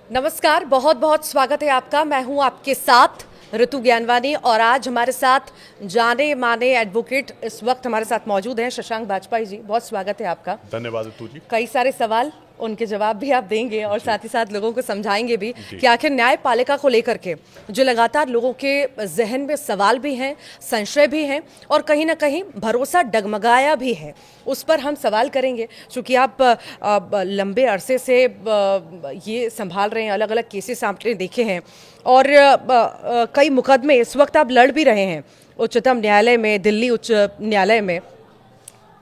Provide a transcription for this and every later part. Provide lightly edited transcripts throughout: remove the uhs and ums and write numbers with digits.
नमस्कार, बहुत बहुत स्वागत है आपका। मैं हूं आपके साथ ऋतु ज्ञानवानी और आज हमारे साथ जाने माने एडवोकेट इस वक्त हमारे साथ मौजूद हैं शशांक बाजपेयी जी। बहुत स्वागत है आपका। धन्यवाद ऋतु जी। कई सारे सवाल, उनके जवाब भी आप देंगे और साथ ही साथ लोगों को समझाएंगे भी जी। कि आखिर न्यायपालिका को लेकर के जो लगातार लोगों के जहन में सवाल भी हैं, संशय भी हैं और कहीं ना कहीं भरोसा डगमगाया भी है, उस पर हम सवाल करेंगे। चूँकि आप लंबे अरसे से ये संभाल रहे हैं, अलग अलग केसेस आपने देखे हैं और कई मुकदमे इस वक्त आप लड़ भी रहे हैं उच्चतम न्यायालय में, दिल्ली उच्च न्यायालय में।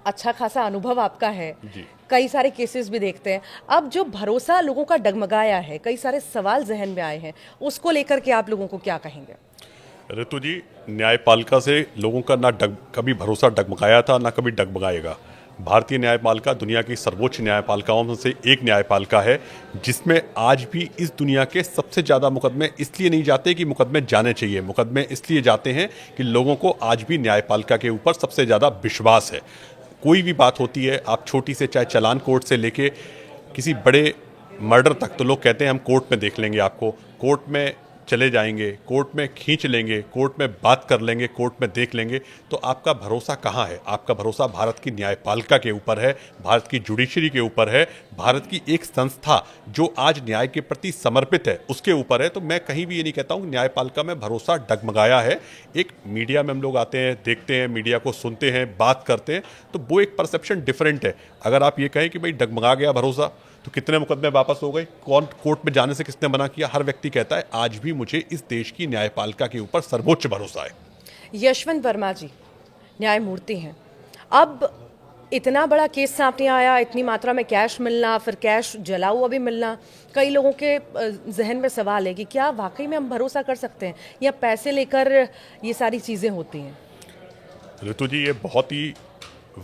अच्छा खासा अनुभव आपका है जी। कई सारे केसेस भी देखते हैं। अब जो भरोसा लोगों का डगमगाया है, कई सारे सवाल जहन में आए हैं, उसको लेकर के आप लोगों को क्या कहेंगे? ऋतु जी, न्यायपालिका से लोगों का कभी भरोसा डगमगाया था ना कभी डगमगाएगा। भारतीय न्यायपालिका दुनिया की सर्वोच्च न्यायपालिकाओं में से एक न्यायपालिका है जिसमें आज भी इस दुनिया के सबसे ज़्यादा मुकदमे इसलिए नहीं जाते कि मुकदमे जाने चाहिए, मुकदमे इसलिए जाते हैं कि लोगों को आज भी न्यायपालिका के ऊपर सबसे ज़्यादा विश्वास है। कोई भी बात होती है, आप छोटी से चाहे चालान कोर्ट से लेके किसी बड़े मर्डर तक, तो लोग कहते हैं हम कोर्ट में देख लेंगे, आपको कोर्ट में चले जाएंगे, कोर्ट में खींच लेंगे, कोर्ट में बात कर लेंगे, कोर्ट में देख लेंगे। तो आपका भरोसा कहाँ है? आपका भरोसा भारत की न्यायपालिका के ऊपर है, भारत की जुडिशरी के ऊपर है, भारत की एक संस्था जो आज न्याय के प्रति समर्पित है उसके ऊपर है। तो मैं कहीं भी ये नहीं कहता हूँ कि न्यायपालिका में भरोसा डगमगाया है। एक मीडिया में हम लोग आते हैं, देखते हैं, मीडिया को सुनते हैं, बात करते हैं, तो वो एक परसेप्शन डिफरेंट है। अगर आप ये कहें कि भाई डगमगा गया भरोसा, तो कितने मुकदमे वापस हो गए, कौन कोर्ट में जाने से किसने मना किया? हर व्यक्ति कहता है आज भी मुझे इस देश की न्यायपालिका के ऊपर सर्वोच्च भरोसा है। यशवंत वर्मा जी न्यायमूर्ति हैं। अब इतना बड़ा केस सामने आया, इतनी मात्रा में कैश मिलना, फिर कैश जला हुआ भी मिलना, कई लोगों के जहन में सवाल है कि क्या वाकई में हम भरोसा कर सकते हैं या पैसे लेकर ये सारी चीज़ें होती हैं? ऋतु जी, ये बहुत ही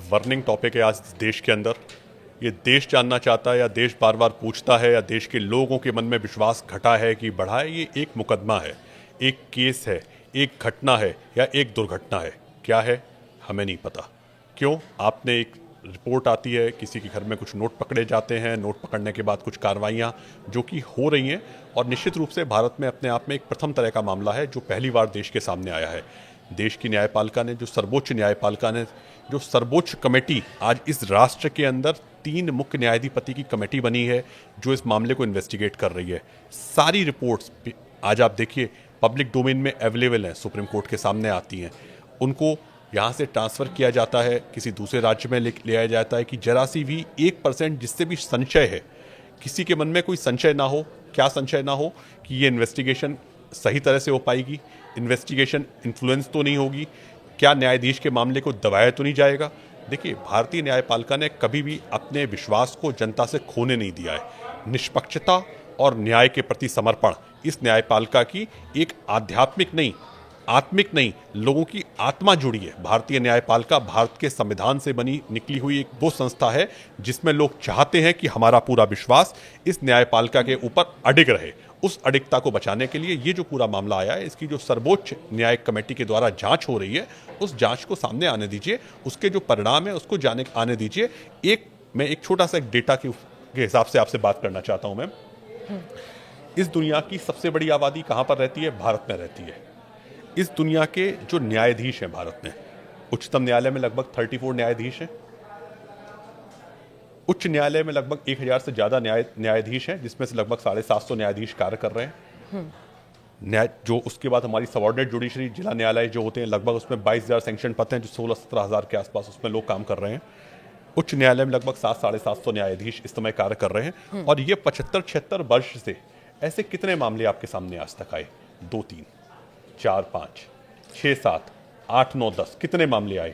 वर्निंग टॉपिक है आज देश के अंदर। ये देश जानना चाहता है या देश बार बार पूछता है या देश के लोगों के मन में विश्वास घटा है कि बढ़ा है? ये एक मुकदमा है, एक केस है, एक घटना है या एक दुर्घटना है? क्या है हमें नहीं पता। क्यों? आपने एक रिपोर्ट आती है, किसी के घर में कुछ नोट पकड़े जाते हैं, नोट पकड़ने के बाद कुछ कार्रवाइयाँ जो कि हो रही हैं, और निश्चित रूप से भारत में अपने आप में एक प्रथम तरह का मामला है जो पहली बार देश के सामने आया है। देश की न्यायपालिका ने, जो सर्वोच्च न्यायपालिका ने, जो सर्वोच्च कमेटी आज इस राष्ट्र के अंदर 3 मुख्य न्यायाधिपति की कमेटी बनी है जो इस मामले को इन्वेस्टिगेट कर रही है। सारी रिपोर्ट्स आज आप देखिए पब्लिक डोमेन में अवेलेबल हैं, सुप्रीम कोर्ट के सामने आती हैं। उनको यहाँ से ट्रांसफ़र किया जाता है, किसी दूसरे राज्य में ले आया जाता है कि जरा सी भी 1% जिससे भी संशय है, किसी के मन में कोई संशय ना हो। क्या संशय ना हो? कि ये इन्वेस्टिगेशन सही तरह से हो पाएगी, इन्वेस्टिगेशन इन्फ्लुएंस तो नहीं होगी, क्या न्यायाधीश के मामले को दबाया तो नहीं जाएगा। देखिए, भारतीय न्यायपालिका ने कभी भी अपने विश्वास को जनता से खोने नहीं दिया है। निष्पक्षता और न्याय के प्रति समर्पण इस न्यायपालिका की एक आध्यात्मिक नहीं, आत्मिक नहीं, लोगों की आत्मा जुड़ी है। भारतीय न्यायपालिका भारत के संविधान से बनी निकली हुई एक वो संस्था है जिसमें लोग चाहते हैं कि हमारा पूरा विश्वास इस न्यायपालिका के ऊपर अडिग रहे। उस अडिगता को बचाने के लिए ये जो पूरा मामला आया है, इसकी जो सर्वोच्च न्यायिक कमेटी के द्वारा जांच हो रही है, उस जांच को सामने आने दीजिए, उसके जो परिणाम है उसको आने दीजिए। मैं एक छोटा सा एक डेटा के हिसाब से आपसे बात करना चाहता हूं। मैं इस दुनिया की सबसे बड़ी आबादी कहां पर रहती है? भारत में रहती है। इस दुनिया के जो न्यायाधीश हैं भारत में, उच्चतम न्यायालय में लगभग 34 न्यायाधीश हैं, उच्च न्यायालय में लगभग 1000 से ज़्यादा न्यायाधीश हैं, जिसमें से लगभग 750 न्यायाधीश कार्य कर रहे हैं। जो उसके बाद हमारी सबऑर्डिनेट जुडिशरी जिला न्यायालय जो होते हैं, लगभग उसमें 22,000 सैंक्शन पद हैं, जो 16-17 के आसपास उसमें लोग काम कर रहे हैं। उच्च न्यायालय में लगभग 700-750 न्यायाधीश इस समय कार्य कर रहे हैं। और ये 75-76 वर्ष से ऐसे कितने मामले आपके सामने आज तक आए? 2, 3, 4, 5, 6, 7, 8, 9, 10 कितने मामले आए?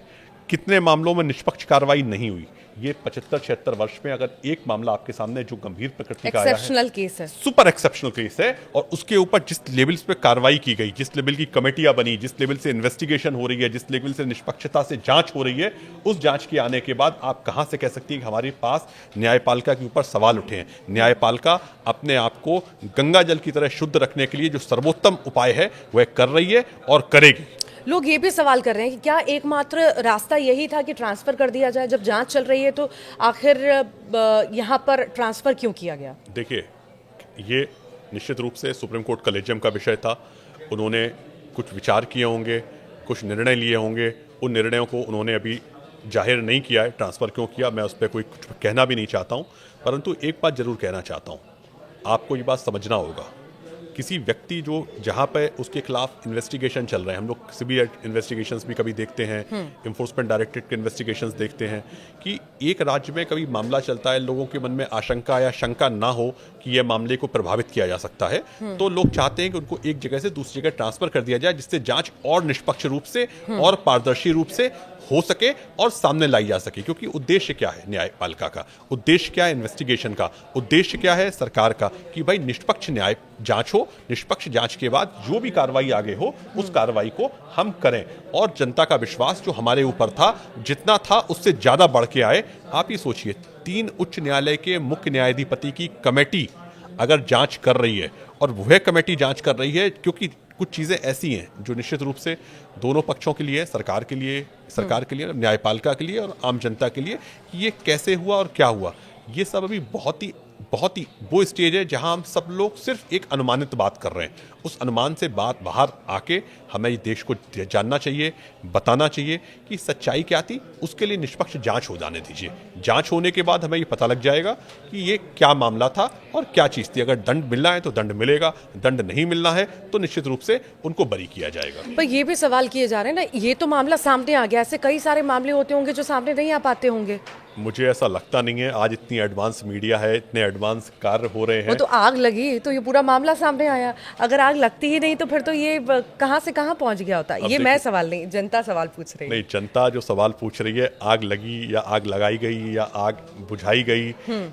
कितने मामलों में निष्पक्ष कार्रवाई नहीं हुई? ये 75-76 वर्ष में अगर एक मामला आपके सामने जो गंभीर प्रकृति का आया है, एक्सेप्शनल केस है, सुपर एक्सेप्शनल केस है, और उसके ऊपर जिस लेवल्स पे कार्रवाई की गई, जिस लेवल की कमेटियां बनी, जिस लेवल से इन्वेस्टिगेशन हो रही है, जिस लेवल से निष्पक्षता से जांच हो रही है, उस जांच के आने के बाद आप कहां से कह सकती है कि हमारे पास न्यायपालिका के ऊपर सवाल उठे हैं? न्यायपालिका अपने आप को गंगा जल की तरह शुद्ध रखने के लिए जो सर्वोत्तम उपाय है वह कर रही है और करेगी। लोग ये भी सवाल कर रहे हैं कि क्या एकमात्र रास्ता यही था कि ट्रांसफर कर दिया जाए? जब जांच चल रही है तो आखिर यहाँ पर ट्रांसफर क्यों किया गया? देखिए, ये निश्चित रूप से सुप्रीम कोर्ट कलेजियम का विषय था। उन्होंने कुछ विचार किए होंगे, कुछ निर्णय लिए होंगे। उन निर्णयों को उन्होंने अभी जाहिर नहीं किया है, ट्रांसफ़र क्यों किया मैं उस पर कोई कुछ कहना भी नहीं चाहता हूँ। परंतु एक बात ज़रूर कहना चाहता हूँ, आपको ये बात समझना होगा, किसी व्यक्ति जो जहाँ पे उसके खिलाफ इन्वेस्टिगेशन चल रहे हैं, हम लोग सिविल इन्वेस्टिगेशंस भी कभी देखते हैं, इन्फोर्समेंट डायरेक्टरेट के इन्वेस्टिगेशंस देखते हैं कि एक राज्य में कभी मामला चलता है, लोगों के मन में आशंका या शंका ना हो कि यह मामले को प्रभावित किया जा सकता है, तो लोग चाहते हैं कि उनको एक जगह से दूसरी जगह ट्रांसफर कर दिया जाए, जिससे जांच और निष्पक्ष रूप से और पारदर्शी रूप से हो सके और सामने लाई जा सके। क्योंकि उद्देश्य क्या है न्यायपालिका का, उद्देश्य क्या है इन्वेस्टिगेशन का, उद्देश्य क्या है सरकार का, कि भाई निष्पक्ष न्याय जांच हो, निष्पक्ष जांच के बाद जो भी कार्रवाई आगे हो उस कार्रवाई को हम करें और जनता का विश्वास जो हमारे ऊपर था, जितना था उससे ज्यादा बढ़ के आए। आप ये सोचिए, 3 उच्च न्यायालय के मुख्य न्यायाधिपति की कमेटी अगर जांच कर रही है और वह कमेटी जांच कर रही है, क्योंकि कुछ चीज़ें ऐसी हैं जो निश्चित रूप से दोनों पक्षों के लिए, सरकार के लिए, न्यायपालिका के लिए और आम जनता के लिए, कि ये कैसे हुआ और क्या हुआ, ये सब अभी बहुत ही वो स्टेज है जहां हम सब लोग सिर्फ एक अनुमानित बात कर रहे हैं। उस अनुमान से बात बाहर आके हमें देश को जानना चाहिए, बताना चाहिए कि सच्चाई क्या थी। उसके लिए निष्पक्ष जांच हो जाने दीजिए। जांच होने के बाद हमें ये पता लग जाएगा कि ये क्या मामला था और क्या चीज़ थी। अगर दंड मिलना है तो दंड मिलेगा, दंड नहीं मिलना है तो निश्चित रूप से उनको बरी किया जाएगा। पर ये भी सवाल किए जा रहे हैं ना, ये तो मामला सामने आ गया, ऐसे कई सारे मामले होते होंगे जो सामने नहीं आ पाते होंगे। मुझे ऐसा लगता नहीं है, आज इतनी एडवांस मीडिया है, इतने एडवांस कार्य हो रहे हैं। वो तो आग लगी तो ये पूरा मामला सामने आया, अगर आग लगती ही नहीं तो फिर तो ये कहाँ से कहाँ पहुंच गया होता। ये मैं सवाल नहीं, जनता सवाल पूछ रही है। नहीं, जनता जो सवाल पूछ रही है, आग लगी या आग लगाई गई या आग बुझाई गई,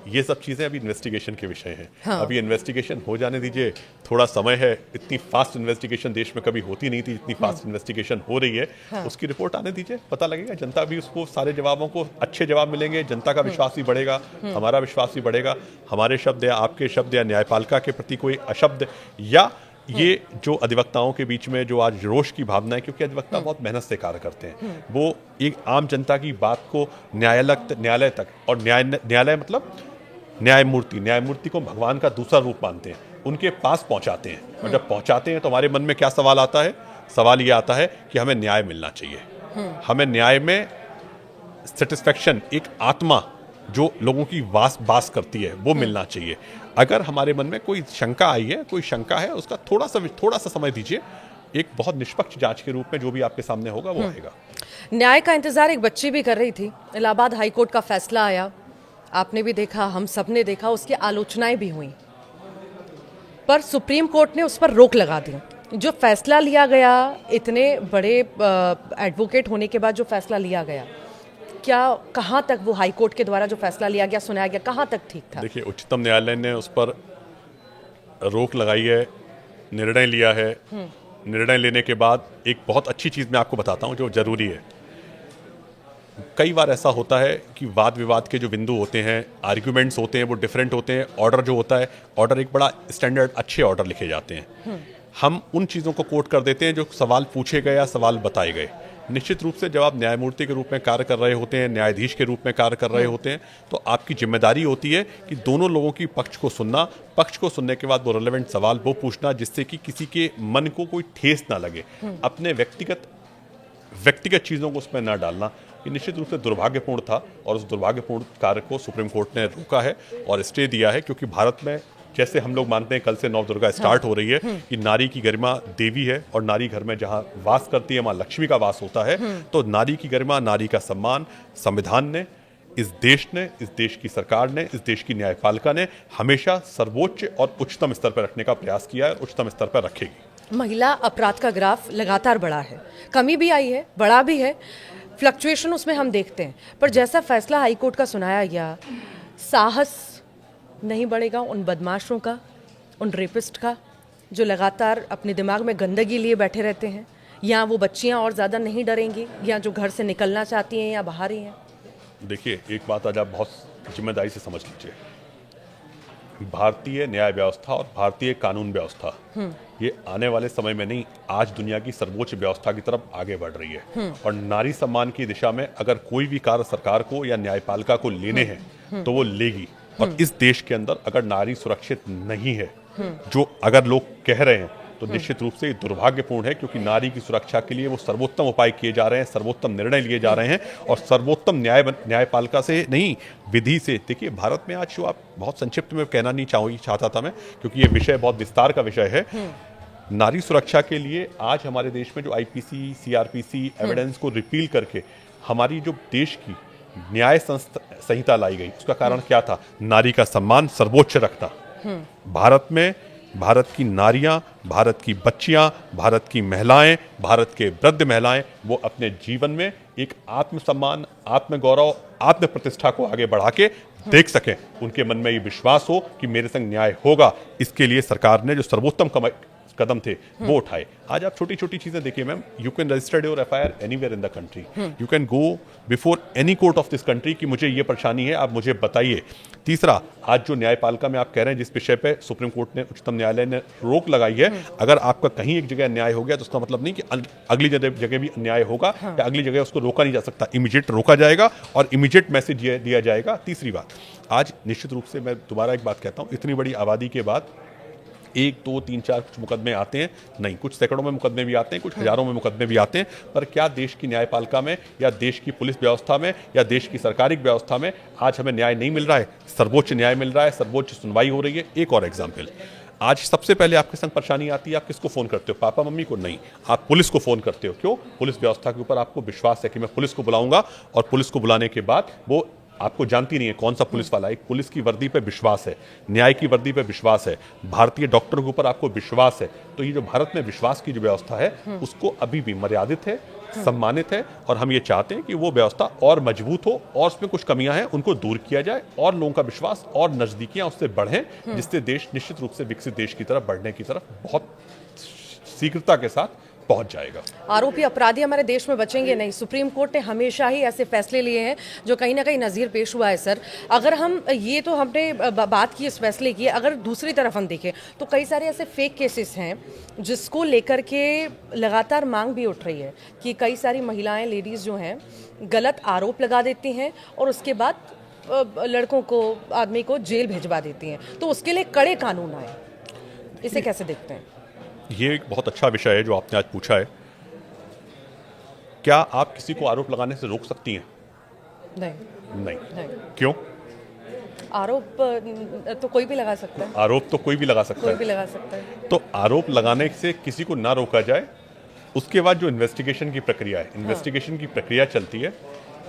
ये सब चीजें अभी इन्वेस्टिगेशन के विषय हैं। हाँ। अभी इन्वेस्टिगेशन हो जाने दीजिए, थोड़ा समय है। इतनी फास्ट इन्वेस्टिगेशन देश में कभी होती नहीं थी, इतनी फास्ट इन्वेस्टिगेशन हो रही है। हाँ। उसकी रिपोर्ट आने दीजिए, पता लगेगा। जनता भी उसको सारे जवाबों को अच्छे जवाब मिलेंगे, जनता का विश्वास भी बढ़ेगा, हमारा विश्वास भी बढ़ेगा। हमारे शब्द या आपके शब्द या न्यायपालिका के प्रति कोई अशब्द या ये जो अधिवक्ताओं के बीच में जो आज रोष की भावना है, क्योंकि अधिवक्ता बहुत मेहनत से कार्य करते हैं, वो एक आम जनता की बात को न्यायालय तक, और न्यायालय मतलब न्यायमूर्ति को भगवान का दूसरा रूप मानते हैं, उनके पास पहुंचाते हैं। और जब पहुंचाते हैं तो हमारे मन में क्या सवाल आता है? सवाल ये आता है कि हमें न्याय मिलना चाहिए। हमें न्याय में सेटिस्फेक्शन, एक आत्मा जो लोगों की बास करती है, वो मिलना चाहिए। अगर हमारे मन में कोई शंका आई है, कोई शंका है, उसका थोड़ा सा समय दीजिए। एक बहुत निष्पक्ष जांच के रूप में जो भी आपके सामने होगा वो आएगा। न्याय का इंतजार एक बच्ची भी कर रही थी। इलाहाबाद हाईकोर्ट का फैसला आया, आपने भी देखा, हम सब ने देखा, उसकी आलोचनाएं भी हुई, पर सुप्रीम कोर्ट ने उस पर रोक लगा दी। जो फैसला लिया गया, इतने बड़े एडवोकेट होने के बाद जो फैसला लिया गया, क्या कहाँ तक वो हाई कोर्ट के द्वारा जो फैसला लिया गया, सुनाया गया, कहाँ तक ठीक था? देखिए, उच्चतम न्यायालय ने उस पर रोक लगाई है, निर्णय लिया है। निर्णय लेने के बाद एक बहुत अच्छी चीज़ मैं आपको बताता हूँ जो जरूरी है। कई बार ऐसा होता है कि वाद विवाद के जो बिंदु होते हैं, आर्ग्यूमेंट्स होते हैं, वो डिफरेंट होते हैं। ऑर्डर जो होता है, ऑर्डर एक बड़ा स्टैंडर्ड अच्छे ऑर्डर लिखे जाते हैं। हम उन चीज़ों को कोट कर देते हैं जो सवाल पूछे गए या सवाल बताए गए। निश्चित रूप से जब आप न्यायमूर्ति के रूप में कार्य कर रहे होते हैं, न्यायाधीश के रूप में कार्य कर रहे होते हैं, तो आपकी जिम्मेदारी होती है कि दोनों लोगों की पक्ष को सुनना, पक्ष को सुनने के बाद वो रिलेवेंट सवाल वो पूछना जिससे कि किसी के मन को कोई ठेस ना लगे, अपने व्यक्तिगत चीज़ों को उसमें ना डालना। ये निश्चित रूप से दुर्भाग्यपूर्ण था और उस दुर्भाग्यपूर्ण कार्य को सुप्रीम कोर्ट ने रोका है और स्टे दिया है। क्योंकि भारत में जैसे हम लोग मानते हैं कल से नवदुर्गा स्टार्ट हो रही है कि नारी की गरिमा देवी है और नारी घर में जहां वास करती है, मां लक्ष्मी का वास होता है। तो नारी की गरिमा, नारी का सम्मान संविधान ने, इस देश ने, इस देश की सरकार ने, इस देश की न्यायपालिका ने हमेशा सर्वोच्च और उच्चतम स्तर पर रखने का प्रयास किया है और उच्चतम स्तर पर रखेगी। महिला अपराध का ग्राफ लगातार बढ़ा है, कमी भी आई है, बढ़ा भी है, फ्लक्चुएशन उसमें हम देखते हैं। पर जैसा फैसला हाईकोर्ट का सुनाया गया, साहस नहीं बढ़ेगा उन बदमाशों का, उन रेपिस्ट का, जो लगातार अपने दिमाग में गंदगी लिए बैठे रहते हैं, या वो बच्चियां और ज़्यादा नहीं डरेंगी, या जो घर से निकलना चाहती हैं या बाहर ही हैं? देखिए, एक बात आज आप बहुत जिम्मेदारी से समझ लीजिए। भारतीय न्याय व्यवस्था और भारतीय कानून व्यवस्था ये आने वाले समय में नहीं, आज दुनिया की सर्वोच्च व्यवस्था की तरफ आगे बढ़ रही है। और नारी सम्मान की दिशा में अगर कोई भी कार्य सरकार को या न्यायपालिका को लेने हैं तो वो लेगी। और इस देश के अंदर अगर नारी सुरक्षित नहीं है जो अगर लोग कह रहे हैं तो निश्चित रूप से ये दुर्भाग्यपूर्ण है, क्योंकि नारी की सुरक्षा के लिए वो सर्वोत्तम उपाय किए जा रहे हैं, सर्वोत्तम निर्णय लिए जा रहे हैं और सर्वोत्तम न्यायपालिका से नहीं, विधि से। देखिए, भारत में आज जो आप बहुत संक्षिप्त में कहना नहीं चाहता था मैं, क्योंकि ये विषय बहुत विस्तार का विषय है। नारी सुरक्षा के लिए आज हमारे देश में जो आईपीसी, सीआरपीसी एविडेंस को रिपील करके हमारी जो देश की न्याय संहिता लाई गई, उसका कारण क्या था? नारी का सम्मान सर्वोच्च रखना। भारत में भारत की नारियां, भारत की बच्चियां, भारत की महिलाएं, भारत के वृद्ध महिलाएं, वो अपने जीवन में एक आत्मसम्मान, आत्मगौरव, आत्म प्रतिष्ठा को आगे बढ़ा के देख सकें, उनके मन में ये विश्वास हो कि मेरे संग न्याय होगा। इसके लिए सरकार ने जो सर्वोत्तम कदम थे वो उठाए। आज आप छोटी छोटी चीजें देखिए ma'am, you can registered your FIR anywhere in the country, you can go before any court of this country कि मुझे ये परेशानी है, आप मुझे बताइए। तीसरा, आज जो न्यायपालिका में आप कह रहे हैं, जिस विषय पे सुप्रीम कोर्ट ने, उच्चतम न्यायालय ने रोक लगाई है, अगर आपका कहीं एक जगह अन्याय हो गया तो उसका मतलब नहीं कि अगली जगह भी अन्याय होगा या अगली जगह उसको रोका नहीं जा सकता। इमीडिएट रोका जाएगा और इमीडिएट मैसेज दिया जाएगा। तीसरी बात, आज निश्चित रूप से मैं दोबारा एक बात कहता हूँ, इतनी बड़ी आबादी के बाद 1, 2, 3, 4 कुछ मुकदमे आते हैं, नहीं, कुछ सैकड़ों में मुकदमे भी आते हैं, कुछ हजारों में मुकदमे भी आते हैं, पर क्या देश की न्यायपालिका में या देश की पुलिस व्यवस्था में या देश की सरकारी व्यवस्था में आज हमें न्याय नहीं मिल रहा है? सर्वोच्च न्याय मिल रहा है, सर्वोच्च सुनवाई हो रही है। एक और एग्जाम्पल, आज सबसे पहले आपके संग परेशानी आती है, आप किसको फोन करते हो? पापा मम्मी को नहीं, आप पुलिस को फोन करते हो। क्यों? पुलिस व्यवस्था के ऊपर आपको विश्वास है कि मैं पुलिस को बुलाऊंगा, और पुलिस को बुलाने के बाद वो आपको जानती नहीं है कौन सा पुलिस वाला है। एक पुलिस की वर्दी पे विश्वास है, न्याय की वर्दी पे विश्वास है, भारतीय डॉक्टरों के ऊपर आपको विश्वास है। तो ये जो भारत में विश्वास की जो व्यवस्था है, उसको अभी भी मर्यादित है, सम्मानित है, और हम ये चाहते हैं कि वो व्यवस्था और मजबूत हो और उसमें कुछ कमियां हैं उनको दूर किया जाए और लोगों का विश्वास और नजदीकियां उससे बढ़ें, जिससे देश निश्चित रूप से विकसित देश की तरफ बढ़ने की तरफ बहुत शीघ्रता के साथ पहुंच जाएगा। आरोपी अपराधी हमारे देश में बचेंगे नहीं। सुप्रीम कोर्ट ने हमेशा ही ऐसे फैसले लिए हैं जो कहीं ना कहीं नज़ीर पेश हुआ है। सर, अगर हम ये तो हमने बात की इस फैसले की, अगर दूसरी तरफ हम देखें तो कई सारे ऐसे फेक केसेस हैं जिसको लेकर के लगातार मांग भी उठ रही है कि कई सारी महिलाएं, लेडीज़ जो हैं, गलत आरोप लगा देती हैं और उसके बाद लड़कों को, आदमी को जेल भिजवा देती हैं। तो उसके लिए कड़े कानून आए, इसे कैसे देखते हैं? ये एक बहुत अच्छा विषय है जो आपने आज पूछा है। क्या आप किसी को आरोप लगाने से रोक सकती हैं? नहीं। क्यों? आरोप तो कोई भी लगा सकता है। आरोप तो कोई भी लगा सकता है। तो आरोप लगाने से किसी को ना रोका जाए, उसके बाद जो इन्वेस्टिगेशन की प्रक्रिया है, इन्वेस्टिगेशन की प्रक्रिया चलती है।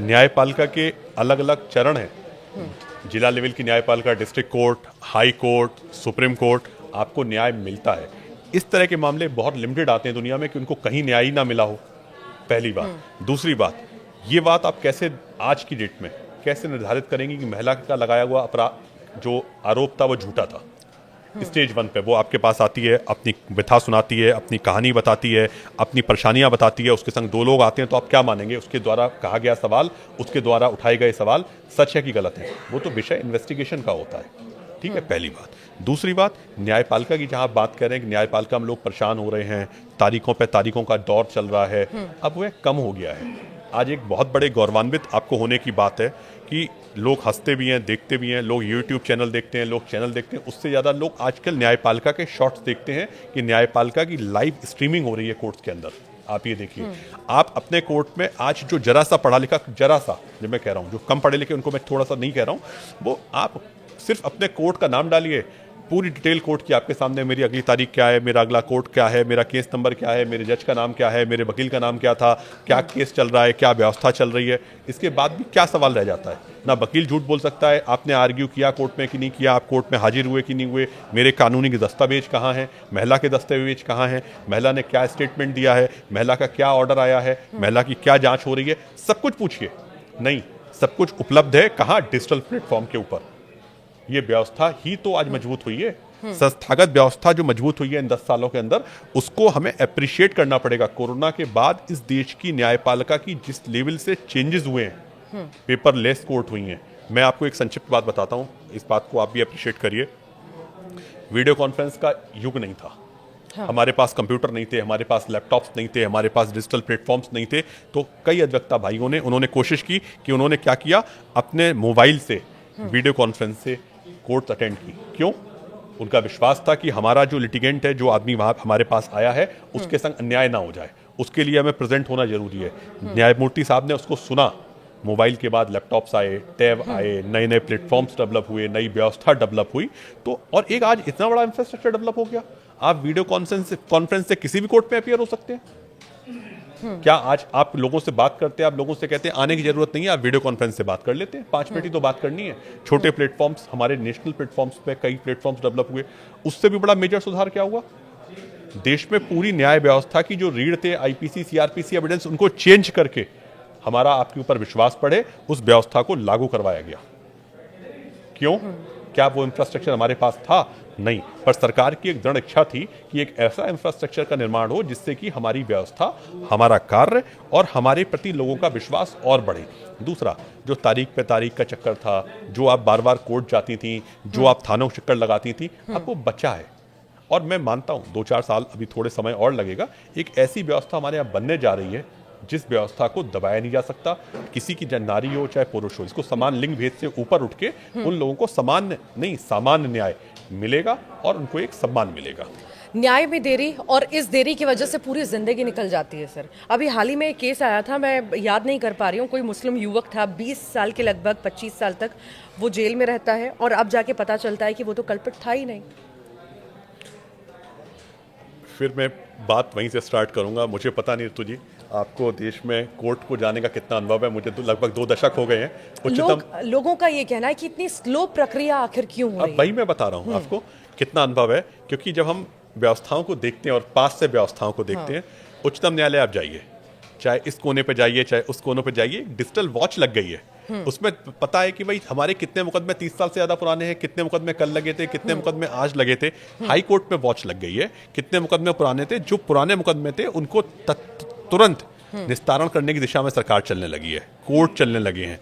न्यायपालिका के अलग अलग चरण हैं। जिला लेवल की न्यायपालिका, district court, high court, supreme court, आपको न्याय मिलता है। इस तरह के मामले बहुत लिमिटेड आते हैं दुनिया में कि उनको कहीं न्याय ही ना मिला हो, पहली बात। दूसरी बात, ये बात आप कैसे आज की डेट में कैसे निर्धारित करेंगे कि महिला का लगाया हुआ अपराध जो आरोप था वो झूठा था? स्टेज 1 पे वो आपके पास आती है, अपनी व्यथा सुनाती है, अपनी कहानी बताती है, अपनी परेशानियां बताती है, उसके संग 2 लोग आते हैं, तो आप क्या मानेंगे? उसके द्वारा कहा गया सवाल, उसके द्वारा उठाए गए सवाल सच है कि गलत है? वो तो विषय इन्वेस्टिगेशन का होता है। ठीक है, पहली बात। दूसरी बात, न्यायपालिका की जहां आप बात कर रहे हैं कि न्यायपालिका में लोग परेशान हो रहे हैं, तारीखों पे तारीखों का दौर चल रहा है, अब वह कम हो गया है। आज एक बहुत बड़े गौरवान्वित आपको होने की बात है कि लोग हंसते भी हैं, देखते भी हैं, लोग यूट्यूब चैनल देखते हैं, लोग चैनल देखते हैं, उससे ज़्यादा लोग आजकल न्यायपालिका के शॉर्ट्स देखते हैं कि न्यायपालिका की लाइव स्ट्रीमिंग हो रही है कोर्ट्स के अंदर। आप ये देखिए, आप अपने कोर्ट में आज जो जरा सा पढ़ा लिखा, जरा सा जो मैं कह रहा हूँ, जो कम पढ़े लिखे उनको मैं थोड़ा सा नहीं कह रहा हूँ, वो आप सिर्फ अपने कोर्ट का नाम डालिए, पूरी डिटेल कोर्ट की आपके सामने, मेरी अगली तारीख क्या है, मेरा अगला कोर्ट क्या है, मेरा केस नंबर क्या है, मेरे जज का नाम क्या है, मेरे वकील का नाम क्या था, क्या केस चल रहा है, क्या व्यवस्था चल रही है। इसके बाद भी क्या सवाल रह जाता है? ना वकील झूठ बोल सकता है, आपने आर्ग्यू किया कोर्ट में कि नहीं किया, आप कोर्ट में हाजिर हुए कि नहीं हुए, मेरे कानूनी के दस्तावेज कहाँ हैं, महिला के दस्तावेज कहाँ हैं, महिला ने क्या स्टेटमेंट दिया है, महिला का क्या ऑर्डर आया है, महिला की क्या जाँच हो रही है, सब कुछ पूछिए। नहीं, सब कुछ उपलब्ध है कहाँ? डिजिटल प्लेटफॉर्म के ऊपर। ये व्यवस्था ही तो आज मजबूत हुई है। संस्थागत व्यवस्था जो मजबूत हुई है इन 10 सालों के अंदर, उसको हमें अप्रिशिएट करना पड़ेगा। कोरोना के बाद इस देश की न्यायपालिका की जिस लेवल से चेंजेस हुए हैं, पेपरलेस कोर्ट हुई हैं। मैं आपको एक संक्षिप्त बात बताता हूं, इस बात को आप भी अप्रिशिएट करिए। वीडियो कॉन्फ्रेंस का युग नहीं था। हमारे पास कंप्यूटर नहीं थे, हमारे पास लैपटॉप्स नहीं थे, हमारे पास डिजिटल प्लेटफॉर्म्स नहीं थे। तो कई अधिवक्ता भाइयों ने उन्होंने कोशिश की कि उन्होंने क्या किया, अपने मोबाइल से वीडियो कॉन्फ्रेंस से कोर्ट अटेंड की। क्यों? उनका विश्वास था कि हमारा जो लिटिगेंट है, जो आदमी वहाँ हमारे पास आया है, उसके संग अन्याय ना हो जाए, उसके लिए हमें प्रेजेंट होना जरूरी है। न्यायमूर्ति साहब ने उसको सुना। मोबाइल के बाद लैपटॉप्स आए, टैब आए, नए नए प्लेटफॉर्म्स डेवलप हुए, नई व्यवस्था डेवलप हुई। तो और एक आज इतना बड़ा इंफ्रास्ट्रक्चर डेवलप हो गया, आप वीडियो कॉन्फ्रेंस से किसी भी कोर्ट में अपीयर हो सकते हैं। क्या आज आप लोगों से बात करते हैं, आप लोगों से कहते हैं आने की जरूरत नहीं है, आप वीडियो कॉन्फ्रेंस से बात कर लेते हैं, 5 मिनट ही तो बात करनी है। छोटे प्लेटफॉर्म्स, हमारे नेशनल प्लेटफॉर्म्स पे कई प्लेटफॉर्म्स डेवलप हुए। उससे भी बड़ा मेजर सुधार क्या हुआ, देश में पूरी न्याय व्यवस्था की जो रीढ़ थे, आईपीसी, सीआरपीसी एविडेंस, उनको चेंज करके हमारा आपके ऊपर विश्वास पड़े, उस व्यवस्था को लागू करवाया गया। क्यों? क्या वो इंफ्रास्ट्रक्चर हमारे पास था? नहीं, पर सरकार की एक दृढ़ इच्छा थी कि एक ऐसा इंफ्रास्ट्रक्चर का निर्माण हो जिससे कि हमारी व्यवस्था, हमारा कार्य और हमारे प्रति लोगों का विश्वास और बढ़े। दूसरा, जो तारीख पे तारीख का चक्कर था, जो आप बार बार कोर्ट जाती थी, जो आप थानों के चक्कर लगाती थी, अब वो बचा है। और मैं मानता हूं 2-4 साल, अभी थोड़े समय और लगेगा, एक ऐसी व्यवस्था हमारे यहाँ बनने जा रही है जिस व्यवस्था को दबाया नहीं जा सकता। किसी की नारी हो चाहे पुरुष हो, इसको समान लिंग भेद से ऊपर उठ के उन लोगों को सामान्य न्याय मिलेगा और उनको एक सम्मान मिलेगा। न्याय में देरी, और इस देरी की वजह से पूरी जिंदगी निकल जाती है सर। अभी हाल ही में एक केस आया था, मैं याद नहीं कर पा रही हूँ, कोई मुस्लिम युवक था, 20 साल के लगभग, 25 साल तक वो जेल में रहता है, और अब जाके पता चलता है कि वो तो कल्पित था ही नहीं। फिर मैं बात वहीं से स्टार्ट करूंगा। मुझे पता नहीं ऋतु जी, आपको देश में कोर्ट को जाने का कितना अनुभव है? मुझे तो लगभग 2 दशक हो गए हैं। लोगों का ये कहना है कि इतनी स्लो प्रक्रिया आखिर क्यों हो रही है? अब वही मैं बता रहा हूँ आपको कितना अनुभव है, क्योंकि जब हम व्यवस्थाओं को देखते हैं और पास से व्यवस्थाओं को देखते हैं, उच्चतम न्यायालय आप जाइए, चाहे इस कोने पे जाइए चाहे उस कोने पे जाइए, डिजिटल वॉच लग गई है। उसमें पता है कि भाई हमारे कितने मुकदमे 30 साल से ज्यादा पुराने हैं, कितने मुकदमे कल लगे थे, कितने मुकदमे आज लगे थे। हाई कोर्ट में वॉच लग गई है, कितने मुकदमे पुराने थे, जो पुराने मुकदमे थे उनको तुरंत निस्तारण करने की दिशा में सरकार चलने लगी है, कोर्ट चलने लगे हैं।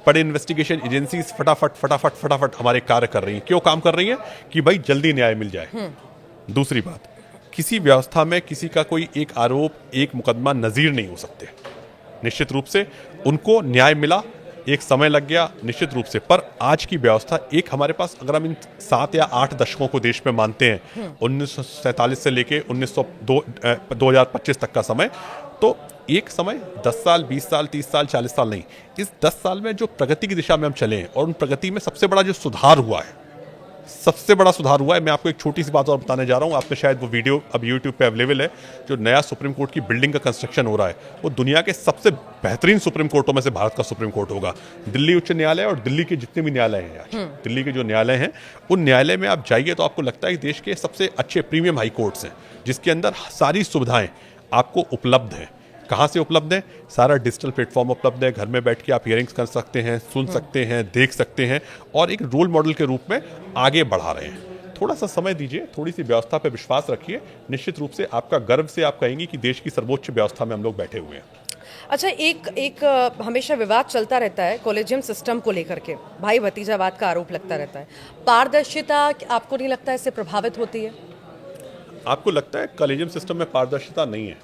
बड़े इन्वेस्टिगेशन एजेंसीज फटाफट हमारे कार्य कर रही हैं। क्यों काम कर रही हैं? कि भाई जल्दी न्याय मिल जाए। दूसरी बात, किसी व्यवस्था में किसी का कोई एक आरोप, एक मुकदमा नजीर नहीं हो सकते। निश्चित रूप से उनको न्याय मिला, एक समय लग गया निश्चित रूप से, पर आज की व्यवस्था एक हमारे पास, अगर हम इन 7 या 8 दशकों को देश में मानते हैं, 1947 से लेके 2025 तक का समय, तो एक समय 10 साल, 20 साल, 30 साल, 40 साल नहीं, इस 10 साल में जो प्रगति की दिशा में हम चले हैं, और उन प्रगति में सबसे बड़ा जो सुधार हुआ है, मैं आपको एक छोटी सी बात और बताने जा रहा हूं। आपने शायद वो वीडियो अब YouTube पे अवेलेबल है, जो नया सुप्रीम कोर्ट की बिल्डिंग का कंस्ट्रक्शन हो रहा है, वो दुनिया के सबसे बेहतरीन सुप्रीम कोर्टों में से भारत का सुप्रीम कोर्ट होगा। दिल्ली उच्च न्यायालय और दिल्ली के जितने भी न्यायालय हैं आज, दिल्ली के जो न्यायालय हैं, उन न्यायालय में आप जाइए तो आपको लगता है कि देश के सबसे अच्छे प्रीमियम हाई कोर्ट्स हैं, जिसके अंदर सारी सुविधाएं आपको उपलब्ध हैं। कहाँ से उपलब्ध है? सारा डिजिटल प्लेटफॉर्म उपलब्ध है। घर में बैठ के आप हियरिंग्स कर सकते हैं, सुन सकते हैं, देख सकते हैं, और एक रोल मॉडल के रूप में आगे बढ़ा रहे हैं। थोड़ा सा समय दीजिए, थोड़ी सी व्यवस्था पे विश्वास रखिए, निश्चित रूप से आपका गर्व से आप कहेंगे कि देश की सर्वोच्च व्यवस्था में हम लोग बैठे हुए हैं। अच्छा, एक हमेशा विवाद चलता रहता है कॉलेजियम सिस्टम को लेकर के, भाई भतीजावाद का आरोप लगता रहता है। पारदर्शिता आपको नहीं लगता इससे प्रभावित होती है? आपको लगता है कॉलेजियम सिस्टम में पारदर्शिता नहीं है?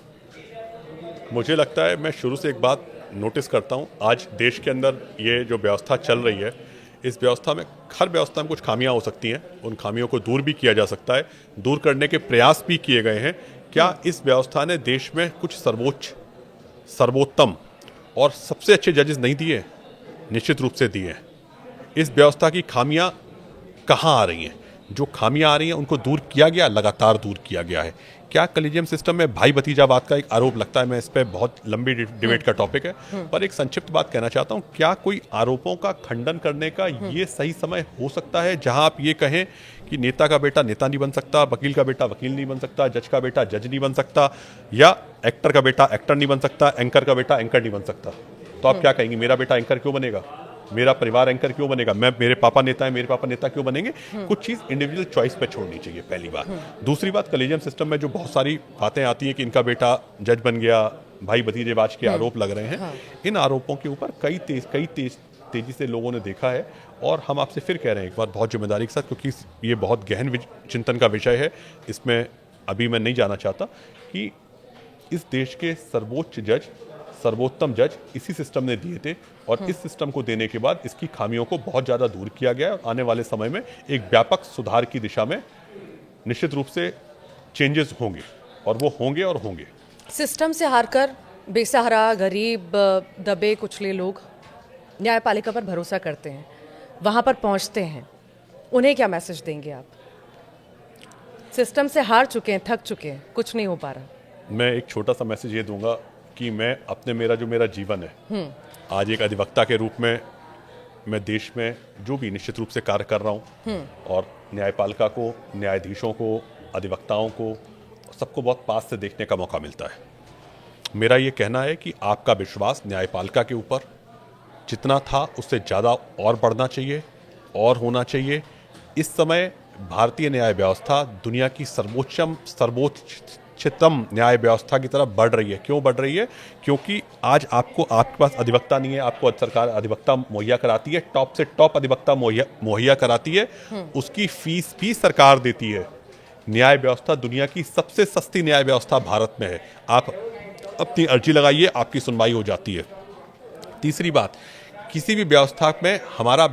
मुझे लगता है, मैं शुरू से एक बात नोटिस करता हूँ, आज देश के अंदर ये जो व्यवस्था चल रही है, इस व्यवस्था में, हर व्यवस्था में कुछ खामियां हो सकती हैं, उन खामियों को दूर भी किया जा सकता है, दूर करने के प्रयास भी किए गए हैं। क्या इस व्यवस्था ने देश में कुछ सर्वोत्तम और सबसे अच्छे जजेस नहीं दिए? निश्चित रूप से दिए हैं। इस व्यवस्था की खामियां कहाँ आ रही हैं? जो खामियां आ रही हैं उनको दूर किया गया, लगातार दूर किया गया है। क्या कॉलेजियम सिस्टम में भाई भतीजावाद का एक आरोप लगता है? मैं इस पर बहुत लंबी डिबेट का टॉपिक है, पर एक संक्षिप्त बात कहना चाहता हूं। क्या कोई आरोपों का खंडन करने का ये सही समय हो सकता है जहां आप ये कहें कि नेता का बेटा नेता नहीं बन सकता, वकील का बेटा वकील नहीं बन सकता, जज का बेटा जज नहीं बन सकता, या एक्टर का बेटा एक्टर नहीं बन सकता, एंकर का बेटा एंकर नहीं बन सकता? तो आप क्या कहेंगे, मेरा बेटा एंकर क्यों बनेगा, मेरा परिवार एंकर क्यों बनेगा, मेरे पापा नेता है, मेरे पापा नेता क्यों बनेंगे? कुछ चीज इंडिविजुअल चॉइस पे छोड़नी चाहिए, पहली बात। दूसरी बात, कॉलेजियम सिस्टम में जो बहुत सारी बातें आती हैं कि इनका बेटा जज बन गया, भाई भतीजेबाज के आरोप लग रहे हैं, इन आरोपों के ऊपर कई तेजी से लोगों ने देखा है, और हम आपसे फिर कह रहे हैं एक बार बहुत जिम्मेदारी के साथ, क्योंकि ये बहुत गहन चिंतन का विषय है, इसमें अभी मैं नहीं जाना चाहता, कि इस देश के सर्वोच्च जज, सर्वोत्तम जज इसी सिस्टम ने दिए थे और इस सिस्टम को देने के बाद इसकी खामियों को बहुत ज़्यादा दूर किया गया और आने वाले समय में एक व्यापक सुधार की दिशा में निश्चित रूप से चेंजेस होंगे और वो होंगे और होंगे। सिस्टम से हारकर बेसहारा, गरीब, दबे कुचले लोग न्यायपालिका पर भरोसा करते हैं, वहां पर पहुंचते हैं, उन्हें क्या मैसेज देंगे आप? सिस्टम से हार चुके हैं, थक चुके हैं, कुछ नहीं हो पा रहा। मैं एक छोटा सा मैसेज ये दूंगा कि मैं अपने मेरा जीवन है आज एक अधिवक्ता के रूप में मैं देश में जो भी निश्चित रूप से कार्य कर रहा हूँ और न्यायपालिका को, न्यायाधीशों को, अधिवक्ताओं को, सबको बहुत पास से देखने का मौका मिलता है। मेरा ये कहना है कि आपका विश्वास न्यायपालिका के ऊपर जितना था उससे ज़्यादा और बढ़ना चाहिए और होना चाहिए। इस समय भारतीय न्याय व्यवस्था दुनिया की सर्वोच्चतम न्याय व्यवस्था की तरफ बढ़ रही है। क्यों बढ़ रही है? क्योंकि आज आपके पास अधिवक्ता नहीं है, आपको सरकार अधिवक्ता मुहैया कराती है, टॉप से टॉप अधिवक्ता मुहैया कराती है, उसकी फीस भी सरकार देती है। न्याय व्यवस्था दुनिया की सबसे सस्ती न्याय व्यवस्था भारत में है। आप अपनी अर्जी लगाइए, आपकी सुनवाई हो जाती है। तीसरी बात, किसी भी व्यवस्था में हमारा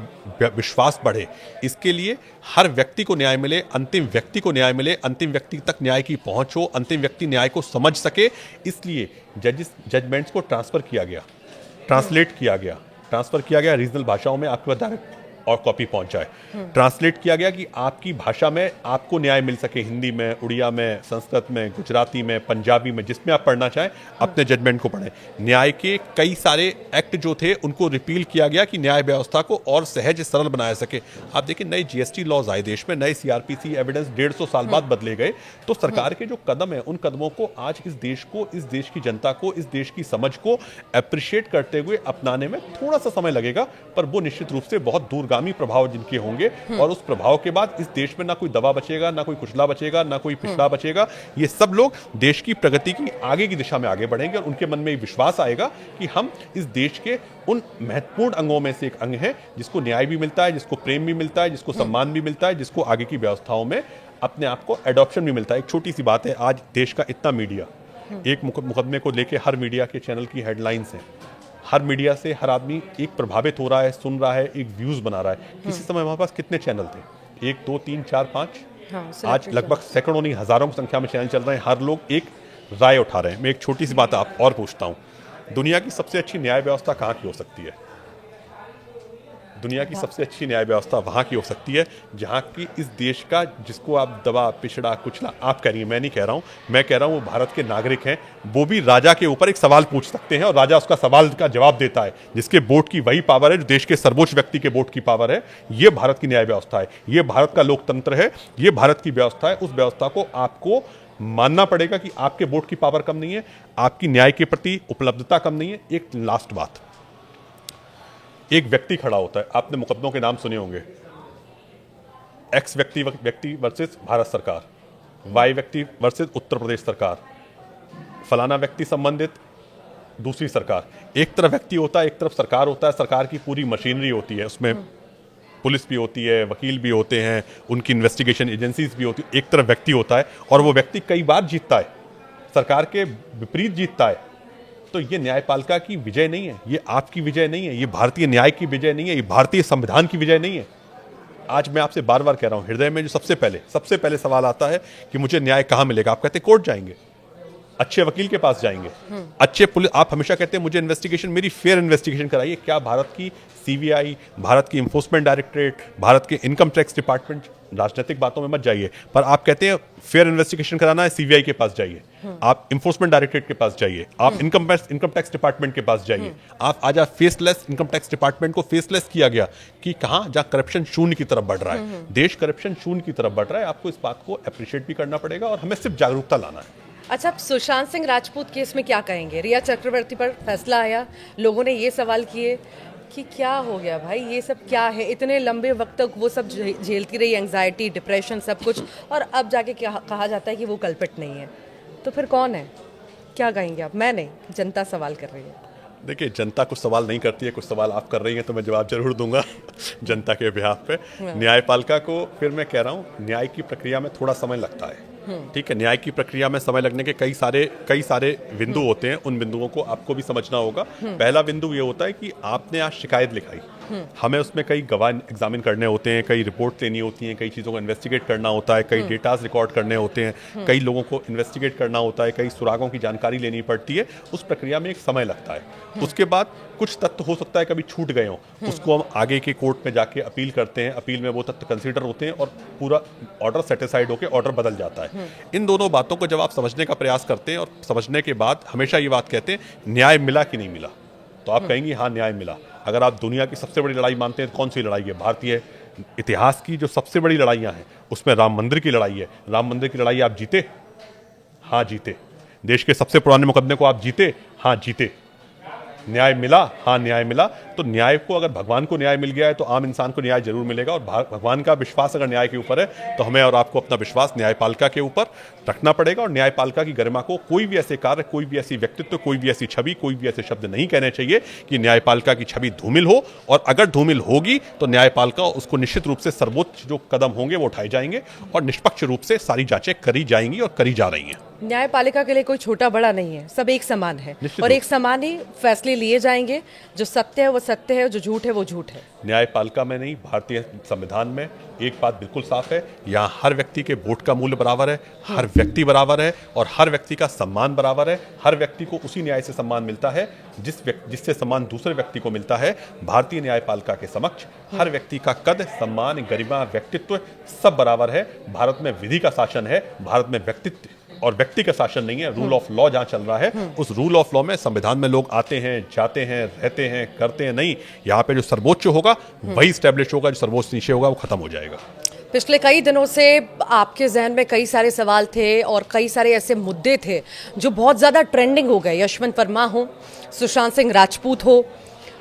विश्वास बढ़े, इसके लिए हर व्यक्ति को न्याय मिले, अंतिम व्यक्ति को न्याय मिले, अंतिम व्यक्ति तक न्याय की पहुंच हो, अंतिम व्यक्ति न्याय को समझ सके, इसलिए जजमेंट्स को ट्रांसफर किया गया, ट्रांसफर किया गया रीजनल भाषाओं में आपके पास और कॉपी पहुंच जाए। ट्रांसलेट किया गया कि आपकी भाषा में आपको न्याय मिल सके, हिंदी में, उड़िया में, संस्कृत में, गुजराती में, पंजाबी में, जिसमें आप पढ़ना चाहें अपने जजमेंट को पढ़ें। न्याय के कई सारे एक्ट जो थे उनको रिपील किया गया कि न्याय व्यवस्था को और सहज सरल बनाया सके। आप देखिए नए जीएसटी लॉज आए देश में, नए सीआरपीसी एविडेंस 150 साल बाद बदले गए। तो सरकार के जो कदम है उन कदमों को आज इस देश को, इस देश की जनता को, इस देश की समझ को अप्रिशिएट करते हुए अपनाने में थोड़ा सा समय लगेगा, पर वो निश्चित रूप से बहुत दूरगामी प्रभाव जिनके होंगे और उस प्रभाव के बाद इस देश में ना कोई दबा बचेगा, ना कोई कुचला बचेगा, ना कोई पिछड़ा बचेगा। ये सब लोग देश की प्रगति की आगे की दिशा में आगे बढ़ेंगे और उनके मन में विश्वास आएगा कि हम इस देश के उन महत्वपूर्ण अंगों में से एक अंग है जिसको न्याय भी मिलता है, जिसको प्रेम भी मिलता है, जिसको सम्मान भी मिलता है, जिसको आगे की व्यवस्थाओं में अपने आप को एडॉप्शन भी मिलता है। एक छोटी सी बात है, आज देश का इतना मीडिया, एक मुकदमे को लेकर हर मीडिया के चैनल की हेडलाइंस हैं, हर मीडिया से हर आदमी एक प्रभावित हो रहा है, सुन रहा है, एक व्यूज बना रहा है। किसी समय हमारे पास कितने चैनल थे? 1 2 3 4 5, आज लगभग सैकड़ों नहीं हजारों की संख्या में चैनल चल रहे हैं। हर लोग एक राय उठा रहे हैं। मैं एक छोटी सी बात आप और पूछता हूं, दुनिया की सबसे अच्छी न्याय व्यवस्था कहाँ की हो सकती है? दुनिया की सबसे अच्छी न्याय व्यवस्था वहाँ की हो सकती है जहाँ की इस देश का, जिसको आप दबा, पिछड़ा, कुचला आप कह रही हैं, मैं नहीं कह रहा हूँ, मैं कह रहा हूँ वो भारत के नागरिक हैं, वो भी राजा के ऊपर एक सवाल पूछ सकते हैं और राजा उसका सवाल का जवाब देता है, जिसके वोट की वही पावर है जो देश के सर्वोच्च व्यक्ति के वोट की पावर है। ये भारत की न्याय व्यवस्था है, ये भारत का लोकतंत्र है, ये भारत की व्यवस्था है। उस व्यवस्था को आपको मानना पड़ेगा कि आपके वोट की पावर कम नहीं है, आपकी न्याय के प्रति उपलब्धता कम नहीं है। एक लास्ट बात, एक व्यक्ति खड़ा होता है, आपने मुकदमों के नाम सुने होंगे, एक्स व्यक्ति वर्सेस भारत सरकार, वाई व्यक्ति वर्सेस उत्तर प्रदेश सरकार, फलाना व्यक्ति संबंधित दूसरी सरकार। एक तरफ व्यक्ति होता है, एक तरफ सरकार होता है, सरकार की पूरी मशीनरी होती है, उसमें पुलिस भी होती है, वकील भी होते हैं, उनकी इन्वेस्टिगेशन एजेंसीज भी होती है। एक तरफ व्यक्ति होता है और वो व्यक्ति कई बार जीतता है, सरकार के विपरीत जीतता है। तो ये न्यायपालिका की विजय नहीं है, ये आपकी विजय नहीं है, ये भारतीय न्याय की विजय नहीं है, ये भारतीय संविधान की विजय नहीं है। आज मैं आपसे बार बार कह रहा हूं, हृदय में जो सबसे पहले सवाल आता है कि मुझे न्याय कहां मिलेगा, आप कहते हैं कोर्ट जाएंगे, अच्छे वकील के पास जाएंगे, अच्छे पुलिस, आप हमेशा कहते हैं मुझे इन्वेस्टिगेशन, मेरी फेयर इन्वेस्टिगेशन कराइए। क्या भारत की सीबीआई, भारत की इन्फोर्समेंट डायरेक्टरेट, भारत के इनकम टैक्स डिपार्टमेंट, राजनीतिक बातों में मत जाइए, पर आप कहते हैं फेयर इन्वेस्टिगेशन कराना है, सीबीआई के पास जाइए, आप इन्फोर्समेंट डायरेक्टरेट के पास जाइए, आप इनकम टैक्स डिपार्टमेंट के पास जाइए। आप आज फेसलेस इनकम टैक्स डिपार्टमेंट को फेसलेस किया गया कि कहां, जहां करप्शन शून्य की तरफ बढ़ रहा है, देश करप्शन शून्य की तरफ बढ़ रहा है। आपको इस बात को अप्रिशिएट भी करना पड़ेगा और हमें सिर्फ जागरूकता लाना है। अच्छा, आप सुशांत सिंह राजपूत केस में क्या कहेंगे? रिया चक्रवर्ती पर फैसला आया, लोगों ने ये सवाल किए कि क्या हो गया भाई, ये सब क्या है? इतने लंबे वक्त तक वो सब झेलती रही, एंजाइटी, डिप्रेशन, सब कुछ, और अब जाके क्या कहा जाता है कि वो कल्पित नहीं है। तो फिर कौन है? क्या कहेंगे आप? मैं नहीं, जनता सवाल कर रही है। देखिए, जनता कुछ सवाल नहीं करती है, कुछ सवाल आप कर रही हैं, तो मैं जवाब जरूर दूंगा जनता के बिहाफ पे। न्यायपालिका को फिर मैं कह रहा हूँ, न्याय की प्रक्रिया में थोड़ा समय लगता है। ठीक है, न्याय की प्रक्रिया में समय लगने के कई सारे बिंदु होते हैं। उन बिंदुओं को आपको भी समझना होगा। पहला बिंदु ये होता है कि आपने आज शिकायत लिखाई, हमें उसमें कई गवाह एग्जामिन करने होते हैं, कई रिपोर्ट लेनी होती हैं, कई चीज़ों को इन्वेस्टिगेट करना होता है, कई डेटाज रिकॉर्ड करने होते हैं, कई लोगों को इन्वेस्टिगेट करना होता है, कई सुरागों की जानकारी लेनी पड़ती है। उस प्रक्रिया में एक समय लगता है। उसके बाद कुछ तथ्य हो सकता है कभी छूट गए हों, उसको हम आगे के कोर्ट में जाके अपील करते हैं। अपील में वो तथ्य कंसीडर होते हैं और पूरा ऑर्डर सेटिस्फाइड होकर ऑर्डर बदल जाता है। इन दोनों बातों को जब आप समझने का प्रयास करते हैं और समझने के बाद हमेशा ये बात कहते हैं न्याय मिला कि नहीं मिला, तो आप कहेंगे हाँ न्याय मिला। अगर आप दुनिया की सबसे बड़ी लड़ाई मानते हैं तो कौन सी लड़ाई है? भारतीय इतिहास की जो सबसे बड़ी लड़ाइयाँ हैं उसमें राम मंदिर की लड़ाई है। राम मंदिर की लड़ाई आप जीते? हाँ जीते। देश के सबसे पुराने मुकदमे को आप जीते? हाँ जीते। न्याय मिला? हाँ न्याय मिला। तो न्याय को, अगर भगवान को न्याय मिल गया है तो आम इंसान को न्याय जरूर मिलेगा। और भगवान का विश्वास अगर न्याय के ऊपर है तो हमें और आपको अपना विश्वास न्यायपालिका के ऊपर रखना पड़ेगा। और न्यायपालिका की गरिमा को कोई भी ऐसे कार्य, कोई भी ऐसी व्यक्तित्व, कोई भी ऐसी छवि, कोई भी ऐसे शब्द नहीं कहने चाहिए कि न्यायपालिका की छवि धूमिल हो। और अगर धूमिल होगी तो न्यायपालिका उसको निश्चित रूप से सर्वोच्च जो कदम होंगे वो उठाए जाएंगे और निष्पक्ष रूप से सारी जांचें करी जाएंगी और करी जा रही हैं। न्यायपालिका के लिए कोई छोटा बड़ा नहीं है, सब एक समान है और एक समान ही फैसले लिए जाएंगे। जो सत्य है वो सत्य है, जो झूठ है वो झूठ है। न्यायपालिका में नहीं, भारतीय संविधान में एक बात बिल्कुल साफ है, यहाँ हर व्यक्ति के वोट का मूल्य बराबर है, हर व्यक्ति बराबर है और हर व्यक्ति का सम्मान बराबर है। हर व्यक्ति को उसी न्याय से सम्मान मिलता है जिससे सम्मान दूसरे व्यक्ति को मिलता है। भारतीय न्यायपालिका के समक्ष हर व्यक्ति का कद, सम्मान, गरिमा, व्यक्तित्व सब बराबर है। भारत में विधि का शासन है, भारत में व्यक्तित्व और व्यक्ति का शासन नहीं है। रूल ऑफ लॉ जहां चल रहा है, उस रूल ऑफ लॉ में संविधान में लोग आते हैं, जाते हैं, रहते हैं, करते हैं नहीं। यहाँ पे जो सर्वोच्च होगा वही स्टैब्लिश होगा, जो सर्वोच्च नीचे होगा वो खत्म हो जाएगा। पिछले कई दिनों से आपके जहन में कई सारे सवाल थे और कई सारे ऐसे मुद्दे थे जो बहुत ज़्यादा ट्रेंडिंग हो गए। यशवंत वर्मा हो, सुशांत सिंह राजपूत हो,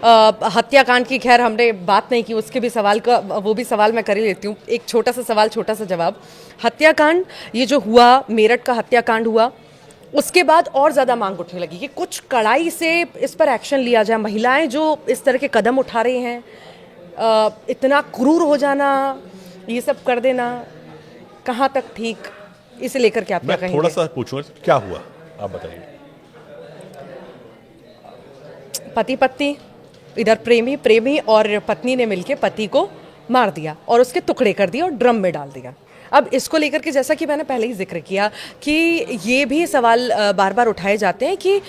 हत्याकांड की खैर हमने बात नहीं की, उसके भी सवाल का वो भी सवाल मैं कर ही लेती हूँ। एक छोटा सा सवाल, छोटा सा जवाब। हत्याकांड ये जो हुआ, मेरठ का हत्याकांड हुआ, उसके बाद और ज़्यादा मांग उठने लगी कि कुछ कड़ाई से इस पर एक्शन लिया जाए। महिलाएं जो इस तरह के कदम उठा रही हैं, इतना क्रूर हो जाना, ये सब कर देना, कहाँ तक ठीक, इसे लेकर के आप क्या कहेंगे? थोड़ा सा पूछूं, क्या हुआ आप बताइए। पति पत्नी, इधर प्रेमी और पत्नी ने मिलके पति को मार दिया और उसके टुकड़े कर दिए और ड्रम में डाल दिया। अब इसको लेकर के, जैसा कि मैंने पहले ही जिक्र किया कि ये भी सवाल बार बार उठाए जाते हैं कि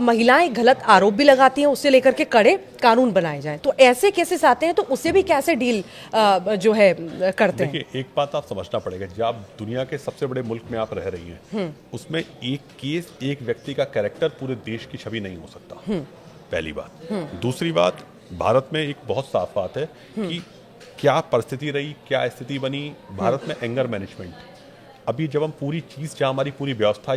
महिलाएं गलत आरोप भी लगाती हैं, उससे लेकर के कड़े कानून बनाए जाएं। तो ऐसे केसेस आते हैं तो उसे भी कैसे डील जो है करते हैं? देखिए, एक बात आप समझना पड़ेगा, जब आप दुनिया के सबसे बड़े मुल्क में आप रह रही हैं, उसमें एक केस, एक व्यक्ति का कैरेक्टर पूरे देश की छवि नहीं हो सकता। पहली बात। दूसरी बात, भारत में एक बहुत साफ बात है कि क्या परिस्थिति रही, क्या स्थिति बनी भारत में एंगर मैनेजमेंट। अभी जब हम पूरी चीज़, जहाँ हमारी पूरी व्यवस्था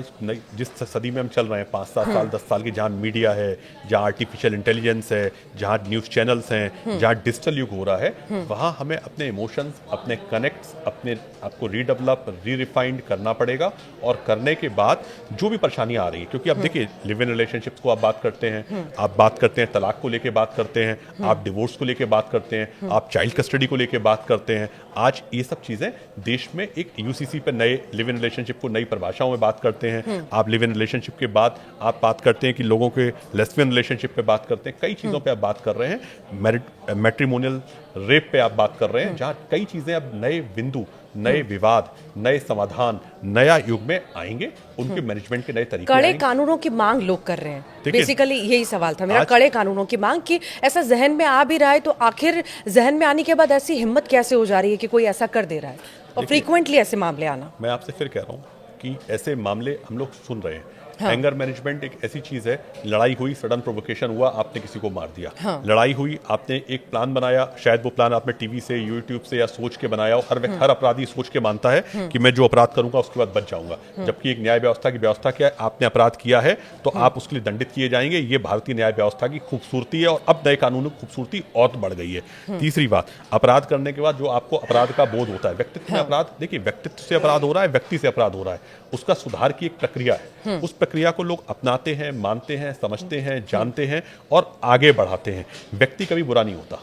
जिस सदी में हम चल रहे हैं, 5-7 साल 10 साल की, जहाँ मीडिया है, जहाँ आर्टिफिशियल इंटेलिजेंस है, जहाँ न्यूज़ चैनल्स हैं, जहाँ डिजिटल युग हो रहा है, वहाँ हमें अपने इमोशंस, अपने कनेक्ट्स, अपने आपको रीडेवलप, रिफाइंड करना पड़ेगा। और करने के बाद जो भी परेशानियाँ आ रही हैं, क्योंकि अब देखिए लिव इन रिलेशनशिप्स को आप बात करते हैं, आप बात करते हैं तलाक को लेके बात करते हैं, आप डिवोर्स को लेके बात करते हैं, आप चाइल्ड कस्टडी को लेके बात करते हैं। आज ये सब चीज़ें देश में एक यूसीसी पर नए लिव इन रिलेशनशिप को नई परिभाषाओं में बात करते हैं। आप लिव इन रिलेशनशिप के बाद आप बात करते हैं कि लोगों के लेस्बियन रिलेशनशिप पे बात करते हैं, कई चीज़ों पे आप बात कर रहे हैं। मैट्रिमोनियल रेप पे आप बात कर रहे हैं, जहाँ कई चीज़ें अब नए बिंदु, नए विवाद, नए समाधान, नया युग में आएंगे। उनके मैनेजमेंट के नए तरीके कड़े आएंगे। कानूनों की मांग लोग कर रहे हैं। बेसिकली यही सवाल था मेरा, कड़े कानूनों की मांग की ऐसा जहन में आ भी रहा है, तो आखिर जहन में आने के बाद ऐसी हिम्मत कैसे हो जा रही है कि कोई ऐसा कर दे रहा है और फ्रीक्वेंटली ऐसे मामले आना? मैं आपसे फिर कह रहा हूँ कि ऐसे मामले हम लोग सुन रहे हैं। एंगर मैनेजमेंट एक ऐसी चीज है, लड़ाई हुई, सडन प्रोवोकेशन हुआ, आपने किसी को मार दिया। लड़ाई हुई, आपने एक प्लान बनाया, शायद वो प्लान आपने टीवी से, यूट्यूब से या सोच के बनाया हो। हर अपराधी सोच के मानता है कि मैं जो अपराध करूंगा उसके बाद बच जाऊंगा, जबकि एक न्याय व्यवस्था की व्यवस्था क्या है, आपने अपराध किया है तो आप उसके लिए दंडित किए जाएंगे। ये भारतीय न्याय व्यवस्था की खूबसूरती है और अब नए कानूनों की खूबसूरती और बढ़ गई है। तीसरी बात, अपराध करने के बाद जो आपको अपराध का बोध होता है, व्यक्तित्व में अपराध, देखिए व्यक्तित्व से अपराध हो रहा है, व्यक्ति से अपराध हो रहा है, उसका सुधार की एक प्रक्रिया है। उस प्रक्रिया को लोग अपनाते हैं, मानते हैं, समझते हैं, जानते हैं और आगे बढ़ाते हैं। व्यक्ति कभी बुरा नहीं होता।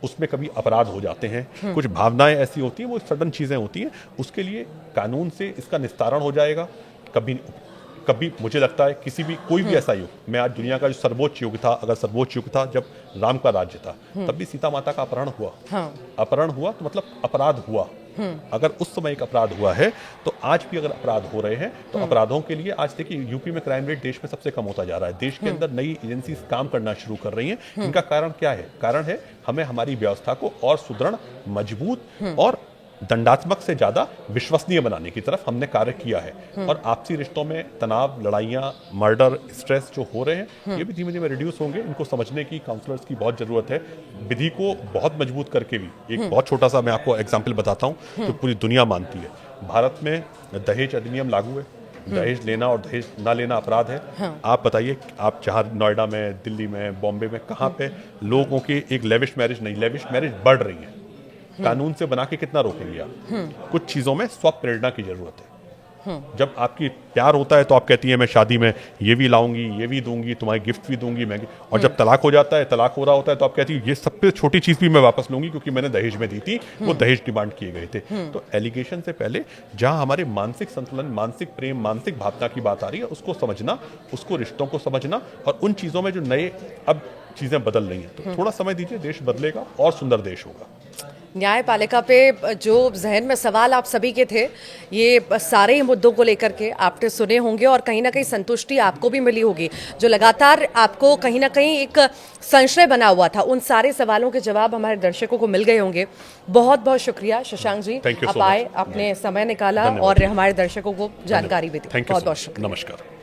उसमें कभी अपराध हो जाते हैं, कुछ भावनाएं ऐसी होती हैं, वो सडन चीज़ें होती हैं, उसके लिए कानून से इसका निस्तारण हो जाएगा। कभी कभी मुझे लगता है किसी भी कोई भी ऐसा युग, मैं आज दुनिया का जो सर्वोच्च युग था, अगर सर्वोच्च युग था जब राम का राज्य था, तब भी सीता माता का अपहरण हुआ। अपहरण हुआ तो मतलब अपराध हुआ। अगर उस समय एक अपराध हुआ है तो आज भी अगर अपराध हो रहे हैं तो अपराधों के लिए आज देखिए यूपी में क्राइम रेट देश में सबसे कम होता जा रहा है। देश के अंदर नई एजेंसी काम करना शुरू कर रही हैं। इनका कारण क्या है? कारण है हमें हमारी व्यवस्था को और सुदृढ़, मजबूत और दंडात्मक से ज्यादा विश्वसनीय बनाने की तरफ हमने कार्य किया है। और आपसी रिश्तों में तनाव, लड़ाइयाँ, मर्डर, स्ट्रेस जो हो रहे हैं, ये भी धीमे धीमे रिड्यूस होंगे। इनको समझने की काउंसलर्स की बहुत जरूरत है। विधि को बहुत मजबूत करके भी एक बहुत छोटा सा मैं आपको एग्जाम्पल बताता हूँ जो पूरी दुनिया मानती है। भारत में दहेज अधिनियम लागू है। दहेज लेना और दहेज ना लेना अपराध है। आप बताइए, आप जहाँ नोएडा में, दिल्ली में, बॉम्बे में, कहाँ पे लोगों की एक लेविश मैरिज नहीं, लेविश मैरिज बढ़ रही है। कानून से बना के कितना रोकेंगे आप? कुछ चीजों में स्व प्रेरणा की जरूरत है। जब आपकी प्यार होता है तो आप कहती है मैं शादी में ये भी लाऊंगी, ये भी दूंगी, तुम्हारी गिफ्ट भी दूंगी मैं। और जब तलाक हो जाता है, तलाक हो रहा होता है, तो आप कहती है ये सबसे छोटी चीज भी मैं वापस लूंगी क्योंकि मैंने दहेज में दी थी, वो दहेज डिमांड किए गए थे। तो एलिगेशन से पहले जहां हमारे मानसिक संतुलन, मानसिक प्रेम, मानसिक भावना की बात आ रही है, उसको समझना, उसको रिश्तों को समझना, और उन चीजों में जो नए अब चीजें बदल रही हैं, तो थोड़ा समय दीजिए, देश बदलेगा और सुंदर देश होगा। न्यायपालिका पे जो जहन में सवाल आप सभी के थे, ये सारे ही मुद्दों को लेकर के आपने सुने होंगे और कहीं ना कहीं संतुष्टि आपको भी मिली होगी। जो लगातार आपको कहीं ना कहीं एक संशय बना हुआ था, उन सारे सवालों के जवाब हमारे दर्शकों को मिल गए होंगे। बहुत बहुत शुक्रिया शशांक जी, आप आए, आपने समय निकाला और हमारे दर्शकों को जानकारी भी दी। बहुत बहुत शुक्रिया। नमस्कार।